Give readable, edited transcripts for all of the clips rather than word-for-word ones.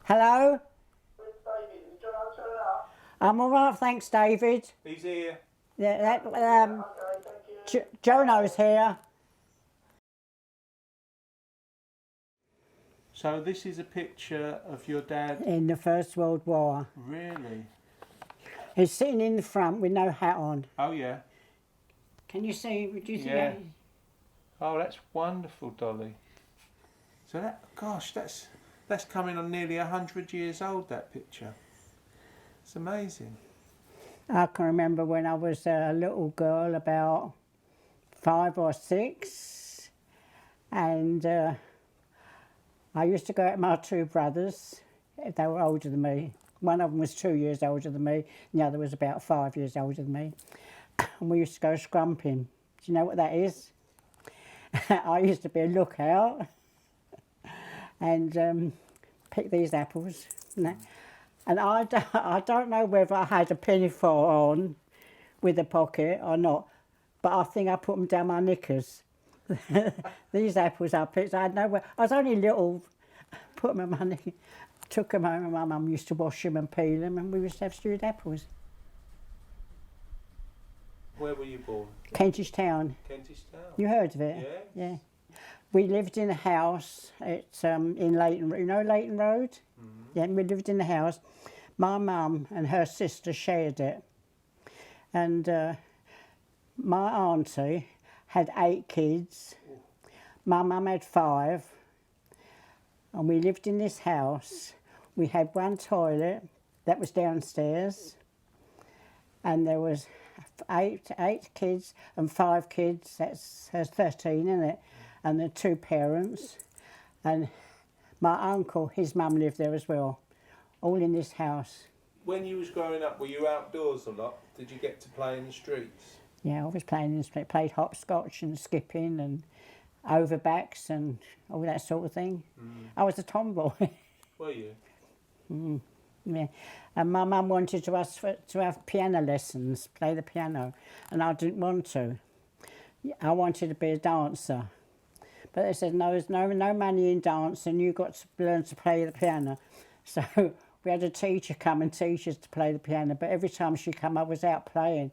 Hello? It's David. Is Johnno turning up? I'm all right, thanks, David. He's here. Yeah, Okay, thank you. Jono's here. So this is a picture of your dad. In the First World War. Really? He's sitting in the front with no hat on. Oh yeah. Can you see? Do you see Yeah. that? Oh, that's wonderful, Dolly. So that, gosh, that's coming on nearly 100 years old, that picture. It's amazing. I can remember when I was a little girl, about 5 or 6, and I used to go out with my 2 brothers. They were older than me. One of them was 2 years older than me, and the other was about 5 years older than me. And we used to go scrumping. Do you know what that is? I used to be a lookout and pick these apples. And I don't know whether I had a pinafore on with a pocket or not, but I think I put them down my knickers. These apples I picked, I had nowhere. I was only little, put them in my knickers, took them home, and my mum used to wash them and peel them, and we used to have stewed apples. Where were you born? Kentish Town. Kentish Town. You heard of it? Yes. Yeah. We lived in a house. It's in Leighton. You know Leighton Road? Mm-hmm. Yeah. We lived in the house. My mum and her sister shared it, and my auntie had 8 kids. Ooh. My mum had 5, and we lived in this house. We had one toilet that was downstairs, and there was eight kids and 5 kids. That's 13, isn't it? And the 2 parents, and my uncle, his mum lived there as well, all in this house. When you was growing up, were you outdoors a lot? Did you get to play in the streets? Yeah, I was playing in the street, played hopscotch and skipping and overbacks and all that sort of thing. Mm. I was a tomboy. Were you? Mm. Yeah, and my mum wanted to have piano lessons, play the piano, and I didn't want to. I wanted to be a dancer, but they said no, there's no money in dance, and you got to learn to play the piano. So we had a teacher come and teach us to play the piano, but every time she come, I was out playing,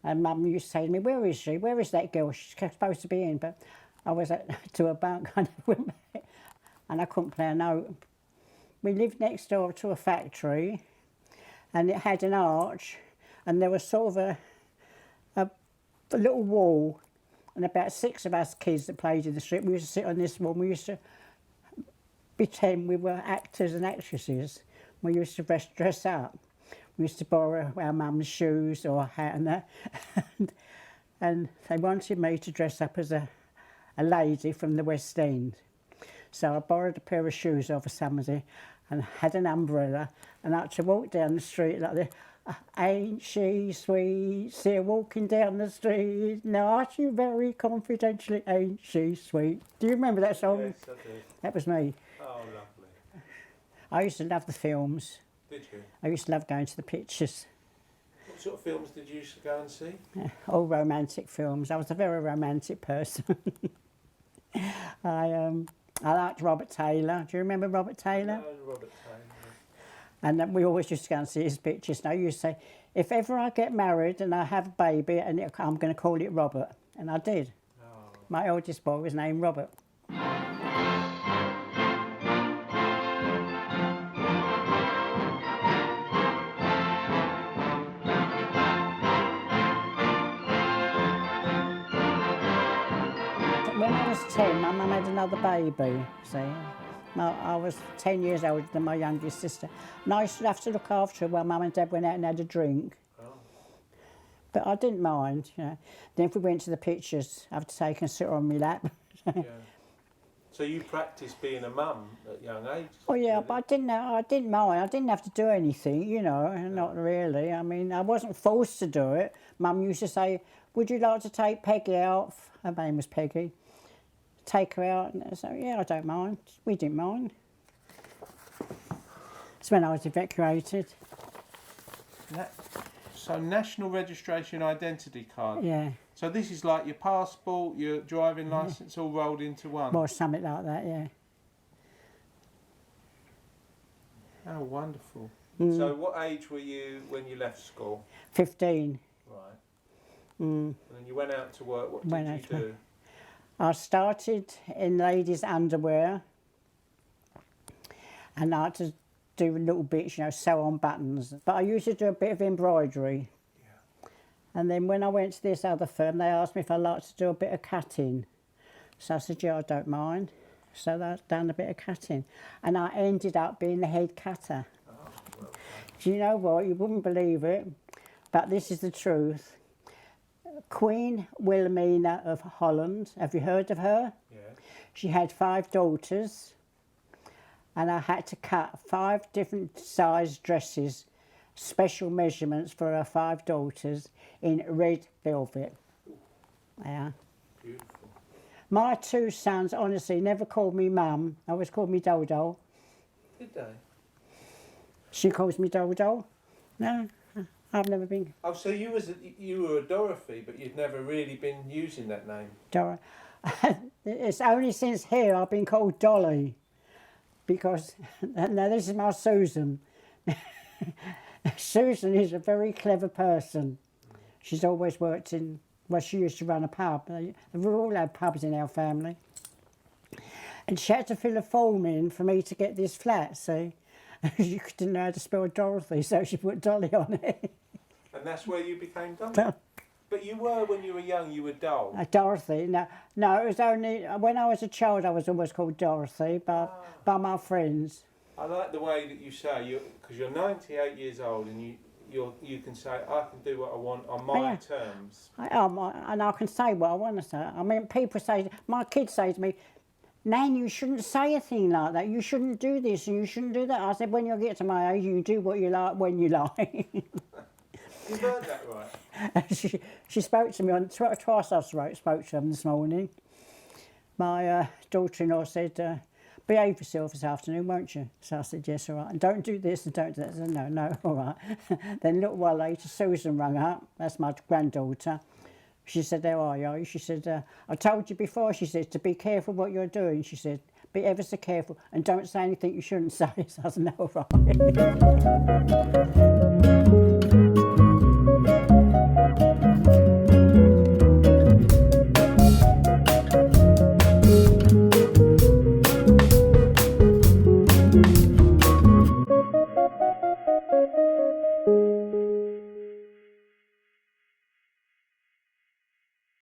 and Mum used to say to me, "Where is she? Where is that girl? She's supposed to be in." But I was to a bunk, I never went back, and I couldn't play a note. We lived next door to a factory, and it had an arch, and there was sort of a little wall, and about 6 of us kids that played in the street, we used to sit on this wall, and we used to pretend we were actors and actresses. We used to dress up. We used to borrow our mum's shoes or a hat and that, and they wanted me to dress up as a lady from the West End. So I borrowed a pair of shoes off of somebody and had an umbrella, and I had to walk down the street like this. Ain't she sweet? See her walking down the street. Now, aren't you very confidentially? Ain't she sweet? Do you remember that song? Yes, I do. That was me. Oh, lovely. I used to love the films. Did you? I used to love going to the pictures. What sort of films did you used to go and see? All romantic films. I was a very romantic person. I liked Robert Taylor. Do you remember Robert Taylor? No, Robert Taylor. And then we always used to go and see his pictures. Now you say, if ever I get married and I have a baby, and I'm going to call it Robert. And I did. Oh. My eldest boy was named Robert. When I was 10, my mum had another baby, see. I was 10 years older than my youngest sister. And I used to have to look after her while Mum and Dad went out and had a drink. Oh. But I didn't mind, you know. Then if we went to the pictures, I'd take and sit her on my lap. Yeah. So you practiced being a mum at a young age? Oh yeah, but I didn't mind. I didn't have to do anything, you know, not really. I mean, I wasn't forced to do it. Mum used to say, "Would you like to take Peggy out?" Her name was Peggy. Take her out, and so yeah, I don't mind. We didn't mind. It's when I was evacuated. So national registration identity card. Yeah. So this is like your passport, your driving licence, all rolled into one. Or something like that, yeah. How wonderful. Mm. So what age were you when you left school? 15. Right. Mm. And then you went out to work. What Went did out you to do? I started in ladies' underwear, and I had to do little bits, you know, sew on buttons. But I used to do a bit of embroidery. Yeah. And then when I went to this other firm, they asked me if I liked to do a bit of cutting. So I said, yeah, I don't mind. So I done a bit of cutting. And I ended up being the head cutter. Oh, well done. Do you know what? You wouldn't believe it, but this is the truth. Queen Wilhelmina of Holland, have you heard of her? Yeah. She had 5 daughters, and I had to cut 5 different size dresses, special measurements for her 5 daughters in red velvet. Yeah. Beautiful. My 2 sons, honestly, never called me mum, always called me Dodo. Did they? She calls me Dodo. No, I've never been Oh, so you were a Dorothy, but you'd never really been using that name. Dora. It's only since here I've been called Dolly, because now this is my Susan. Susan is a very clever person. She's always worked in, well, she used to run a pub. We all had pubs in our family. And she had to fill a form in for me to get this flat, see. She didn't know how to spell Dorothy, so she put Dolly on it. And that's where you became Dolly? But you were, when you were young, you were Doll. Dorothy, no, it was only, when I was a child I was always called Dorothy by my friends. I like the way that you say, because you're 98 years old and you can say, I can do what I want on my terms. And I can say what I want to say. I mean, people say, my kids say to me, Nan, you shouldn't say a thing like that. You shouldn't do this and you shouldn't do that. I said, when you get to my age, you do what you like when you like. You heard that right? she spoke to me on twice. I spoke to them this morning. My daughter-in-law said, behave yourself this afternoon, won't you? So I said, yes, all right. And don't do this and don't do that. I said, no, all right. Then a little while later, Susan rang up. That's my granddaughter. She said, how are you? She said, I told you before, she said, to be careful what you're doing. She said, be ever so careful and don't say anything you shouldn't say. So I said, no, all right.